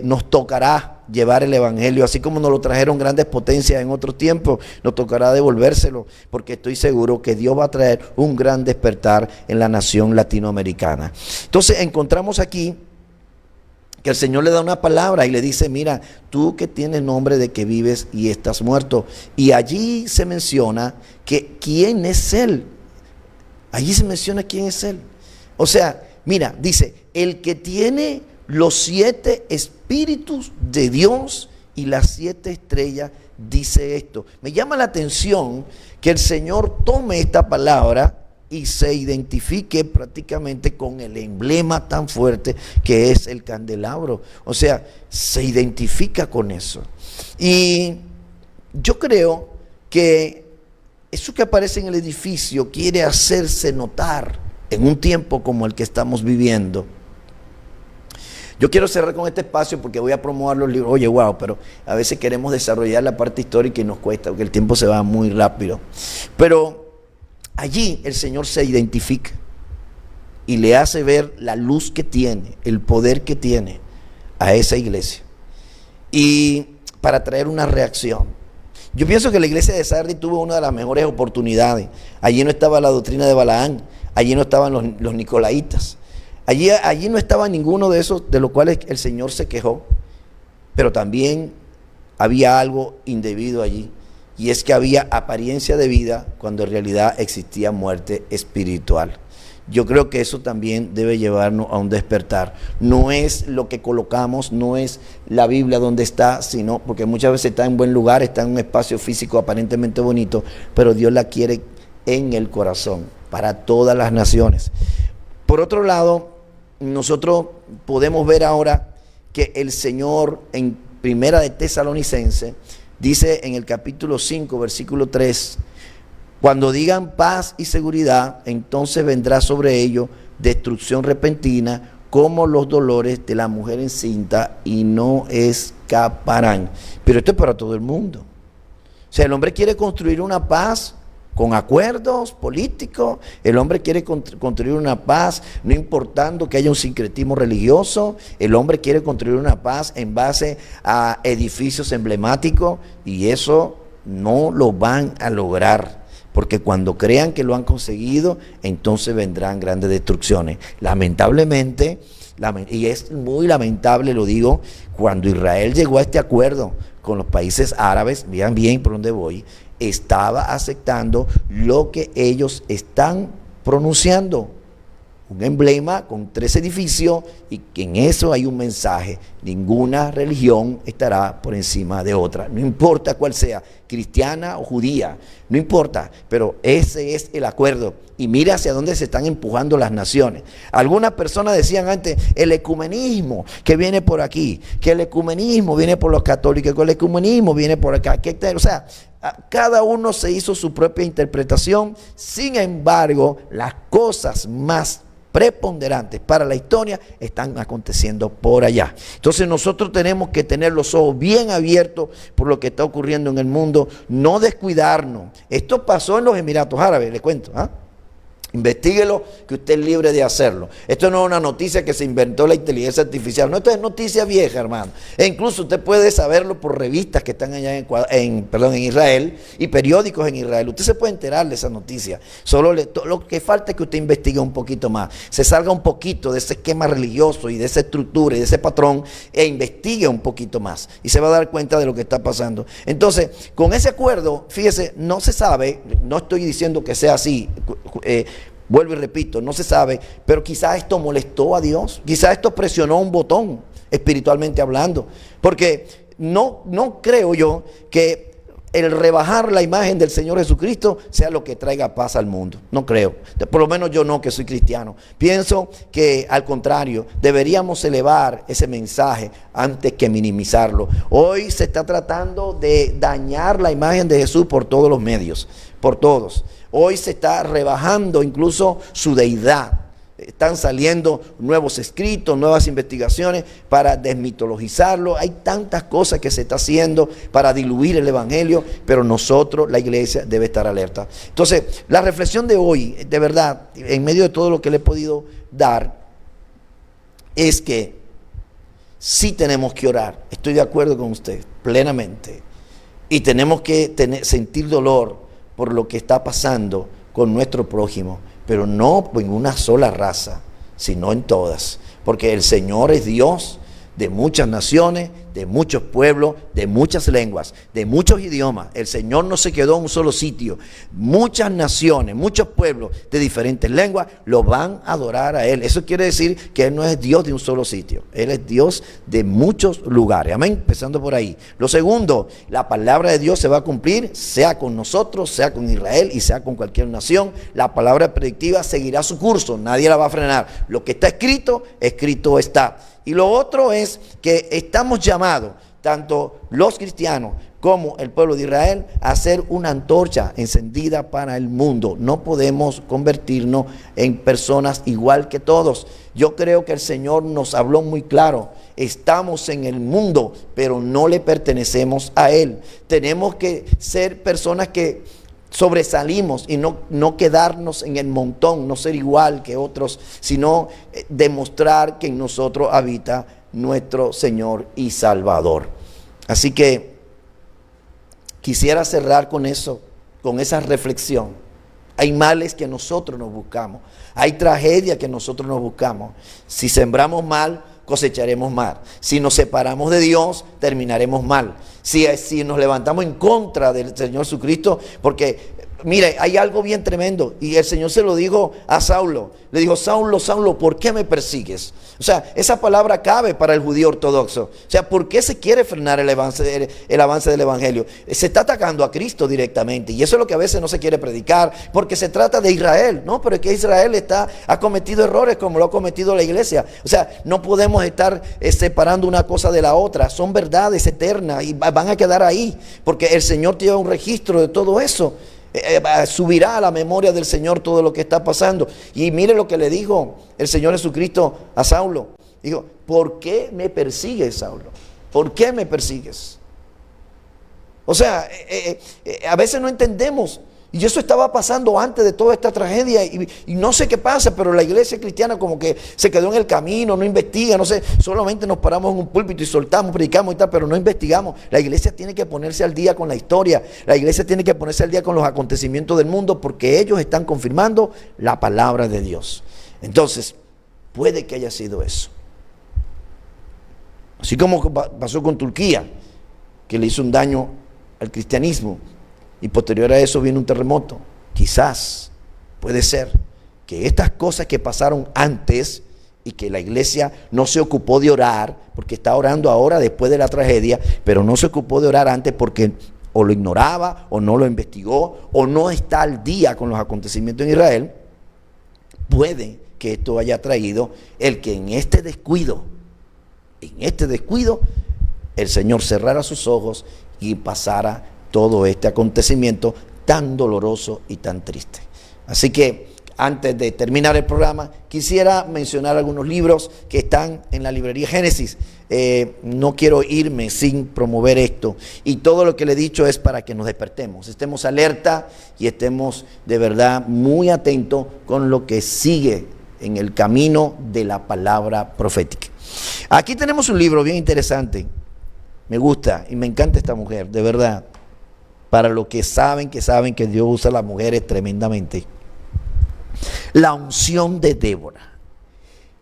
nos tocará llevar el evangelio, así como nos lo trajeron grandes potencias en otros tiempos, nos tocará devolvérselo, porque estoy seguro que Dios va a traer un gran despertar en la nación latinoamericana. Entonces encontramos aquí que el Señor le da una palabra y le dice: mira, tú que tienes nombre de que vives y estás muerto. Y allí se menciona que quién es Él. Allí se menciona quién es Él. O sea, mira, dice, el que tiene los 7 espíritus de Dios y las 7 estrellas, dice esto. Me llama la atención que el Señor tome esta palabra y se identifique prácticamente con el emblema tan fuerte que es el candelabro. O sea, se identifica con eso. Y yo creo que eso que aparece en el edificio quiere hacerse notar en un tiempo como el que estamos viviendo. Yo quiero cerrar con este espacio porque voy a promover los libros. Oye, wow, pero a veces queremos desarrollar la parte histórica y nos cuesta, porque el tiempo se va muy rápido. Pero allí el Señor se identifica y le hace ver la luz que tiene, el poder que tiene a esa iglesia, y para traer una reacción. Yo pienso que la iglesia de Sardis tuvo una de las mejores oportunidades. Allí no estaba la doctrina de Balaán, allí no estaban los nicolaitas, allí no estaba ninguno de esos de los cuales el Señor se quejó, pero también había algo indebido allí. Y es que había apariencia de vida cuando en realidad existía muerte espiritual. Yo creo que eso también debe llevarnos a un despertar. No es lo que colocamos, no es la Biblia donde está, sino porque muchas veces está en buen lugar, está en un espacio físico aparentemente bonito, pero Dios la quiere en el corazón, para todas las naciones. Por otro lado, nosotros podemos ver ahora que el Señor en Primera de Tesalonicenses dice en el capítulo 5, versículo 3, cuando digan paz y seguridad, entonces vendrá sobre ellos destrucción repentina como los dolores de la mujer encinta y no escaparán. Pero esto es para todo el mundo. O sea, el hombre quiere construir una paz con acuerdos políticos, el hombre quiere construir una paz no importando que haya un sincretismo religioso, el hombre quiere construir una paz en base a edificios emblemáticos, y eso no lo van a lograr, porque cuando crean que lo han conseguido, entonces vendrán grandes destrucciones. Lamentablemente, y es muy lamentable, lo digo, cuando Israel llegó a este acuerdo con los países árabes, vean bien por dónde voy, estaba aceptando lo que ellos están pronunciando, un emblema con 3 edificios, y que en eso hay un mensaje: ninguna religión estará por encima de otra, no importa cuál sea, cristiana o judía, no importa, pero ese es el acuerdo. Y mira hacia dónde se están empujando las naciones. Algunas personas decían antes, el ecumenismo que viene por aquí, que el ecumenismo viene por los católicos, que el ecumenismo viene por acá, o sea, cada uno se hizo su propia interpretación. Sin embargo, las cosas más preponderantes para la historia están aconteciendo por allá. Entonces nosotros tenemos que tener los ojos bien abiertos por lo que está ocurriendo en el mundo, no descuidarnos. Esto pasó en los Emiratos Árabes, le cuento, Investíguelo, que usted es libre de hacerlo. Esto no es una noticia que se inventó la inteligencia artificial, no, esto es noticia vieja, hermano. E incluso usted puede saberlo por revistas que están allá en Israel y periódicos en Israel. Usted se puede enterar de esa noticia. Solo lo que falta es que usted investigue un poquito más, se salga un poquito de ese esquema religioso y de esa estructura y de ese patrón, e investigue un poquito más y se va a dar cuenta de lo que está pasando. Entonces, con ese acuerdo, fíjese, no se sabe, no estoy diciendo que sea así, vuelvo y repito, no se sabe, pero quizás esto molestó a Dios, quizás esto presionó un botón espiritualmente hablando, porque no creo yo que el rebajar la imagen del Señor Jesucristo sea lo que traiga paz al mundo, no creo, por lo menos yo no, que soy cristiano. Pienso que al contrario, deberíamos elevar ese mensaje antes que minimizarlo. Hoy se está tratando de dañar la imagen de Jesús por todos los medios, por todos. Hoy se está rebajando incluso su deidad. están saliendo nuevos escritos, nuevas investigaciones para desmitologizarlo. Hay tantas cosas que se está haciendo para diluir el evangelio, pero nosotros, la iglesia, debe estar alerta. Entonces, la reflexión de hoy, de verdad, en medio de todo lo que le he podido dar, es que sí tenemos que orar. Estoy de acuerdo con usted, plenamente. Y tenemos que sentir dolor por lo que está pasando con nuestro prójimo, pero no en una sola raza, sino en todas. Porque el Señor es Dios de muchas naciones, de muchos pueblos, de muchas lenguas, de muchos idiomas. El Señor no se quedó en un solo sitio. Muchas naciones, muchos pueblos de diferentes lenguas lo van a adorar a Él. Eso quiere decir que Él no es Dios de un solo sitio. Él es Dios de muchos lugares. Amén. Empezando por ahí. Lo segundo, la palabra de Dios se va a cumplir, sea con nosotros, sea con Israel y sea con cualquier nación. La palabra predictiva seguirá su curso. Nadie la va a frenar. Lo que está escrito, escrito está. Y lo otro es que estamos llamados, tanto los cristianos como el pueblo de Israel, a ser una antorcha encendida para el mundo. No podemos convertirnos en personas igual que todos. Yo creo que el Señor nos habló muy claro. Estamos en el mundo, pero no le pertenecemos a Él. Tenemos que ser personas que sobresalimos y no quedarnos en el montón, no ser igual que otros, sino demostrar que en nosotros habita nuestro Señor y Salvador. Así que quisiera cerrar con eso, con esa reflexión. Hay males que nosotros nos buscamos, hay tragedias que nosotros nos buscamos. Si sembramos mal, cosecharemos mal. Si nos separamos de Dios, terminaremos mal. Si nos levantamos en contra del Señor Jesucristo, porque mire, hay algo bien tremendo, y el Señor se lo dijo a Saulo. Le dijo: Saulo, Saulo, ¿por qué me persigues? O sea, esa palabra cabe para el judío ortodoxo. O sea, ¿por qué se quiere frenar el avance del evangelio? Se está atacando a Cristo directamente, y eso es lo que a veces no se quiere predicar, porque se trata de Israel. No, pero es que Israel ha cometido errores como lo ha cometido la iglesia. O sea, no podemos estar separando una cosa de la otra. Son verdades eternas y van a quedar ahí, porque el Señor tiene un registro de todo eso. Subirá a la memoria del Señor todo lo que está pasando. Y mire lo que le dijo el Señor Jesucristo a Saulo. Dijo: ¿por qué me persigues, Saulo? ¿Por qué me persigues? O sea, a veces no entendemos. Y eso estaba pasando antes de toda esta tragedia, y no sé qué pasa, pero la iglesia cristiana como que se quedó en el camino, no investiga, no sé, solamente nos paramos en un púlpito y soltamos, predicamos y tal, pero no investigamos. La iglesia tiene que ponerse al día con la historia, la iglesia tiene que ponerse al día con los acontecimientos del mundo, porque ellos están confirmando la palabra de Dios. Entonces, puede que haya sido eso. Así como pasó con Turquía, que le hizo un daño al cristianismo, y posterior a eso viene un terremoto. Quizás, puede ser, que estas cosas que pasaron antes y que la iglesia no se ocupó de orar, porque está orando ahora después de la tragedia, pero no se ocupó de orar antes porque o lo ignoraba, o no lo investigó, o no está al día con los acontecimientos en Israel. Puede que esto haya traído el que en este descuido, el Señor cerrara sus ojos y pasara todo este acontecimiento tan doloroso y tan triste. Así que antes de terminar el programa, quisiera mencionar algunos libros que están en la librería Génesis. No quiero irme sin promover esto, y todo lo que le he dicho es para que nos despertemos, estemos alerta y estemos de verdad muy atentos con lo que sigue en el camino de la palabra profética. Aquí tenemos un libro bien interesante. Me gusta y me encanta esta mujer, de verdad. Para los que saben que Dios usa a las mujeres tremendamente. La unción de Débora.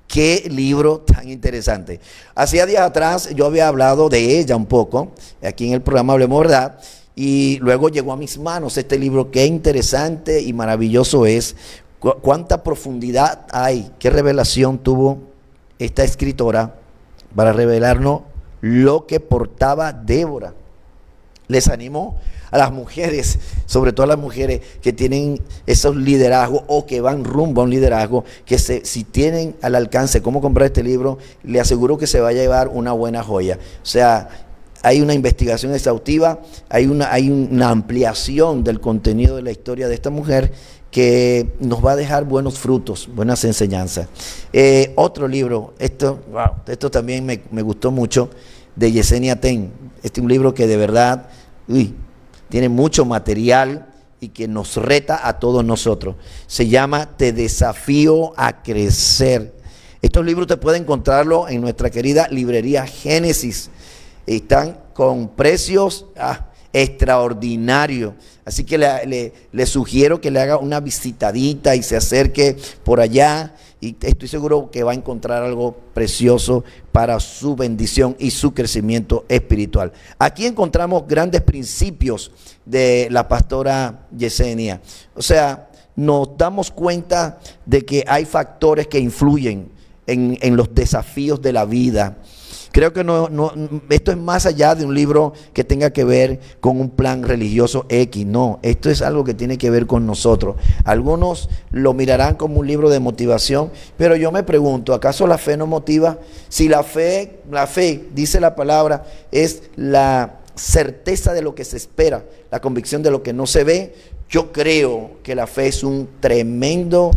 Qué libro tan interesante. Hacía días atrás yo había hablado de ella un poco, aquí en el programa Hablemos Verdad, y luego llegó a mis manos este libro. Qué interesante y maravilloso es. Cuánta profundidad hay, qué revelación tuvo esta escritora para revelarnos lo que portaba Débora. Les animo a las mujeres, sobre todo a las mujeres que tienen esos liderazgos o que van rumbo a un liderazgo, que si tienen al alcance cómo comprar este libro, le aseguro que se va a llevar una buena joya. O sea, hay una investigación exhaustiva, hay una ampliación del contenido de la historia de esta mujer que nos va a dejar buenos frutos, buenas enseñanzas. Otro libro, esto también me gustó mucho, de Yesenia Ten. Este es un libro que de verdad tiene mucho material y que nos reta a todos nosotros. Se llama Te desafío a crecer. Estos libros te pueden encontrarlo en nuestra querida librería Génesis. Están con precios extraordinarios. Así que le sugiero que le haga una visitadita y se acerque por allá. Y estoy seguro que va a encontrar algo precioso para su bendición y su crecimiento espiritual. Aquí encontramos grandes principios de la pastora Yesenia. O sea, nos damos cuenta de que hay factores que influyen en los desafíos de la vida. Creo que esto es más allá de un libro que tenga que ver con un plan religioso X. No, esto es algo que tiene que ver con nosotros. Algunos lo mirarán como un libro de motivación, pero yo me pregunto, ¿acaso la fe no motiva? Si la fe, dice la palabra, es la certeza de lo que se espera, la convicción de lo que no se ve, yo creo que la fe es un tremendo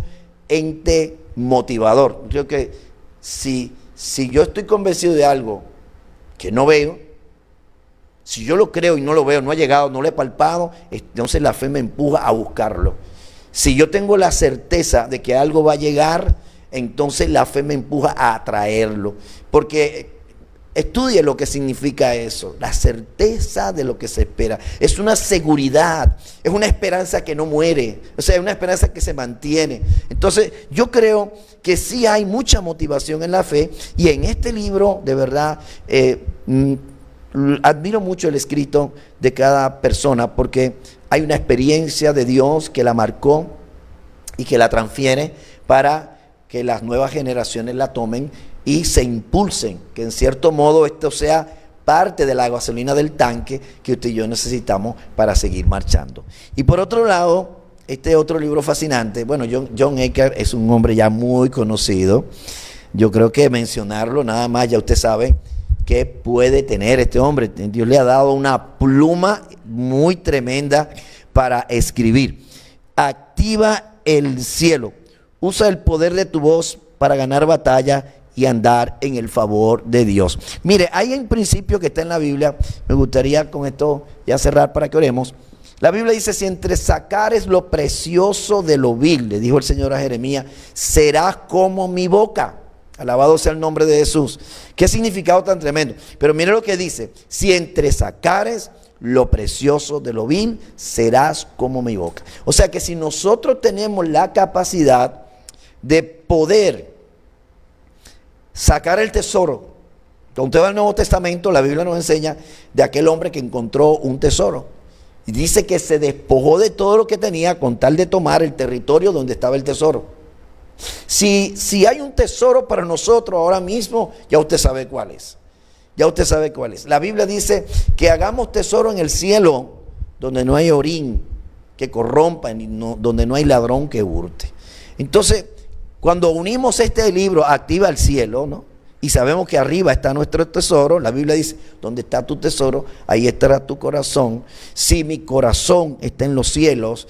ente motivador. Creo que si yo estoy convencido de algo que no veo, si yo lo creo y no lo veo, no ha llegado, no lo he palpado, entonces la fe me empuja a buscarlo. Si yo tengo la certeza de que algo va a llegar, entonces la fe me empuja a atraerlo. Porque estudie lo que significa eso, la certeza de lo que se espera. Es una seguridad, es una esperanza que no muere, o sea, es una esperanza que se mantiene. Entonces, yo creo que sí hay mucha motivación en la fe, y en este libro, de verdad, admiro mucho el escrito de cada persona, porque hay una experiencia de Dios que la marcó y que la transfiere para que las nuevas generaciones la tomen y se impulsen, que en cierto modo esto sea parte de la gasolina del tanque que usted y yo necesitamos para seguir marchando. Y por otro lado, este otro libro fascinante, bueno, John Eckhardt es un hombre ya muy conocido. Yo creo que mencionarlo nada más, ya usted sabe que puede tener este hombre. Dios le ha dado una pluma muy tremenda para escribir. Activa el cielo. Usa el poder de tu voz para ganar batalla y andar en el favor de Dios. Mire, hay un principio que está en la Biblia, me gustaría con esto ya cerrar para que oremos. La Biblia dice, si entre sacares lo precioso de lo vil, le dijo el Señor a Jeremías, serás como mi boca. Alabado sea el nombre de Jesús. Qué significado tan tremendo. Pero mire lo que dice, si entre sacares lo precioso de lo vil, serás como mi boca. O sea que si nosotros tenemos la capacidad de poder sacar el tesoro. Cuando usted va al Nuevo Testamento, la Biblia nos enseña de aquel hombre que encontró un tesoro. Y dice que se despojó de todo lo que tenía con tal de tomar el territorio donde estaba el tesoro. Si hay un tesoro para nosotros ahora mismo, ya usted sabe cuál es. Ya usted sabe cuál es. La Biblia dice que hagamos tesoro en el cielo, donde no hay orín que corrompa, donde no hay ladrón que hurte. Entonces, cuando unimos este libro, Activa el cielo, ¿no? Y sabemos que arriba está nuestro tesoro, la Biblia dice, donde está tu tesoro, ahí estará tu corazón. Si mi corazón está en los cielos,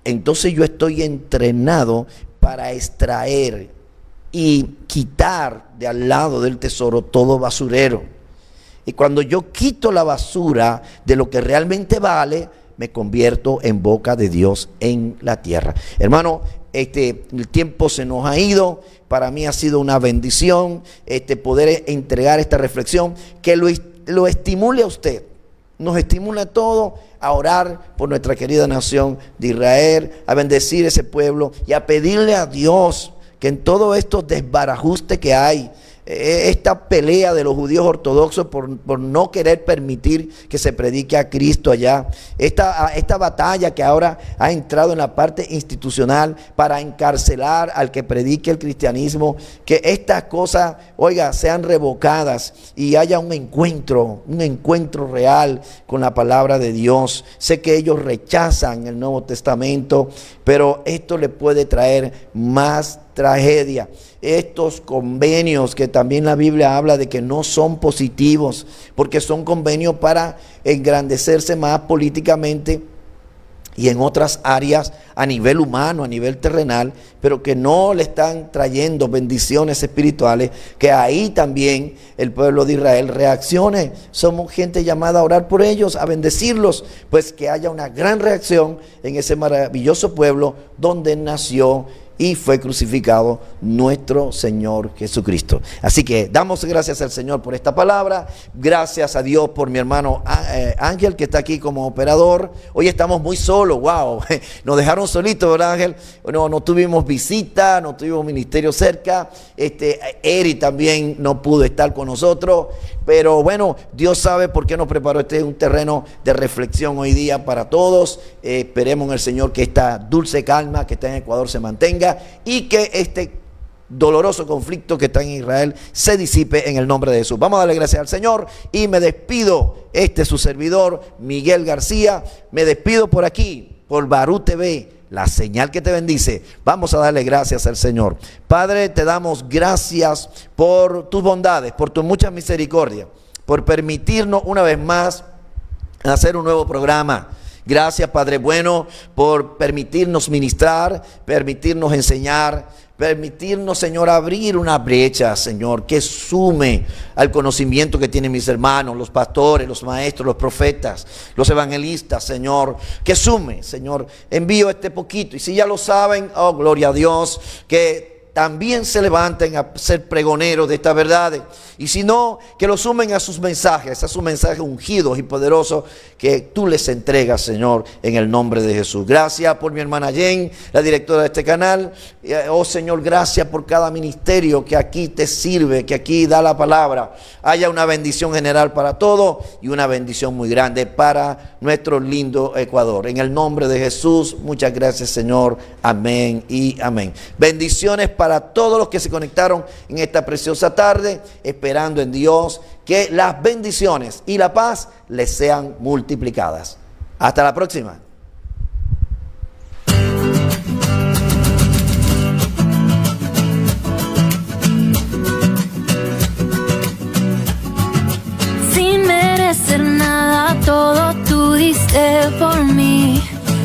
entonces yo estoy entrenado para extraer y quitar de al lado del tesoro todo basurero. Y cuando yo quito la basura de lo que realmente vale, me convierto en boca de Dios en la tierra. Hermano, el tiempo se nos ha ido. Para mí ha sido una bendición poder entregar esta reflexión que lo estimule a usted. Nos estimula a todos a orar por nuestra querida nación de Israel, a bendecir ese pueblo y a pedirle a Dios que en todo estos desbarajustes que hay, esta pelea de los judíos ortodoxos por no querer permitir que se predique a Cristo allá, esta batalla que ahora ha entrado en la parte institucional para encarcelar al que predique el cristianismo, que estas cosas, oiga, sean revocadas y haya un encuentro real con la palabra de Dios. Sé que ellos rechazan el Nuevo Testamento, pero esto le puede traer más tragedia. Estos convenios que también la Biblia habla de que no son positivos, porque son convenios para engrandecerse más políticamente y en otras áreas a nivel humano, a nivel terrenal, pero que no le están trayendo bendiciones espirituales, que ahí también el pueblo de Israel reaccione. Somos gente llamada a orar por ellos, a bendecirlos, pues que haya una gran reacción en ese maravilloso pueblo donde nació y fue crucificado nuestro Señor Jesucristo. Así que damos gracias al Señor por esta palabra. Gracias a Dios por mi hermano Ángel, que está aquí como operador. Hoy estamos muy solos, wow. Nos dejaron solitos, ¿verdad, Ángel? No tuvimos visita, no tuvimos ministerio cerca. Eri también no pudo estar con nosotros. Pero bueno, Dios sabe por qué nos preparó. Este es un terreno de reflexión hoy día para todos. Esperemos en el Señor que esta dulce calma que está en Ecuador se mantenga y que este doloroso conflicto que está en Israel se disipe en el nombre de Jesús. Vamos a darle gracias al Señor y me despido. Este es su servidor, Miguel García. Me despido por aquí, por Barú TV, la señal que te bendice. Vamos a darle gracias al Señor. Padre, te damos gracias por tus bondades, por tu mucha misericordia, por permitirnos una vez más hacer un nuevo programa. Gracias, Padre bueno, por permitirnos ministrar, permitirnos enseñar, permitirnos, Señor, abrir una brecha, Señor, que sume al conocimiento que tienen mis hermanos, los pastores, los maestros, los profetas, los evangelistas, Señor, que sume, Señor. Envío este poquito y si ya lo saben, oh, gloria a Dios, que también se levanten a ser pregoneros de estas verdades. Y si no, que lo sumen a sus mensajes ungidos y poderosos que tú les entregas, Señor, en el nombre de Jesús. Gracias por mi hermana Jen, la directora de este canal. Oh Señor, gracias por cada ministerio que aquí te sirve, que aquí da la palabra. Haya una bendición general para todos y una bendición muy grande para nuestro lindo Ecuador. En el nombre de Jesús, muchas gracias, Señor. Amén y amén. Bendiciones para todos los que se conectaron en esta preciosa tarde, esperando en Dios que las bendiciones y la paz les sean multiplicadas. Hasta la próxima. Sin merecer nada, todo tú diste por mí.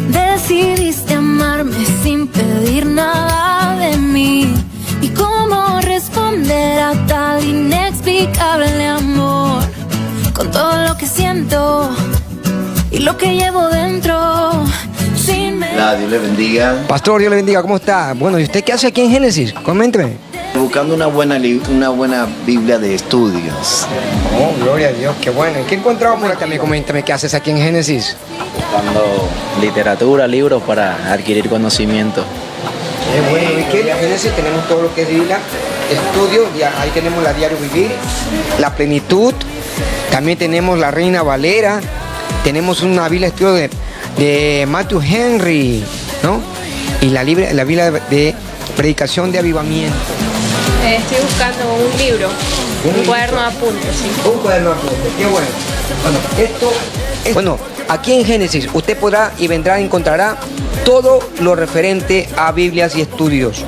Decidiste amarme sin pedir nada de mí. ¿Y cómo responder a tal inexplicable amor? Con todo lo que siento y lo que llevo dentro. Dios le bendiga. Pastor, Dios le bendiga, ¿cómo está? Bueno, ¿y usted qué hace aquí en Génesis? Coménteme. Buscando una buena Biblia de estudios. Oh, gloria a Dios, qué bueno. ¿Y qué encontramos por acá? Coméntame, ¿qué haces aquí en Génesis? Buscando literatura, libros para adquirir conocimiento. Bueno, ¿y qué? En Génesis tenemos todo lo que es Biblia, estudios, ahí tenemos la Diario Vivir, la Plenitud, también tenemos la Reina Valera, tenemos una Biblia de estudio de Matthew Henry, ¿no? Y la Biblia de Predicación de Avivamiento. Estoy buscando un libro, un cuaderno de apuntes, sí. Un cuaderno de apuntes, qué bueno. Bueno, aquí en Génesis usted podrá y vendrá y encontrará todo lo referente a Biblias y estudios.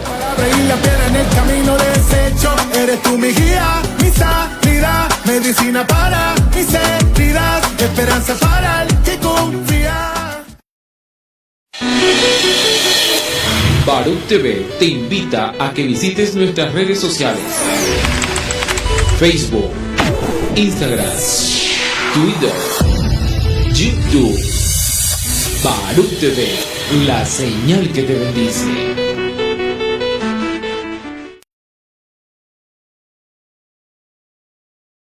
La piedra en el camino desecho, eres tú mi guía, mi sanidad, medicina para mis heridas, esperanza para el que confía. Baruch TV te invita a que visites nuestras redes sociales: Facebook, Instagram, Twitter, YouTube. Baruch TV, la señal que te bendice.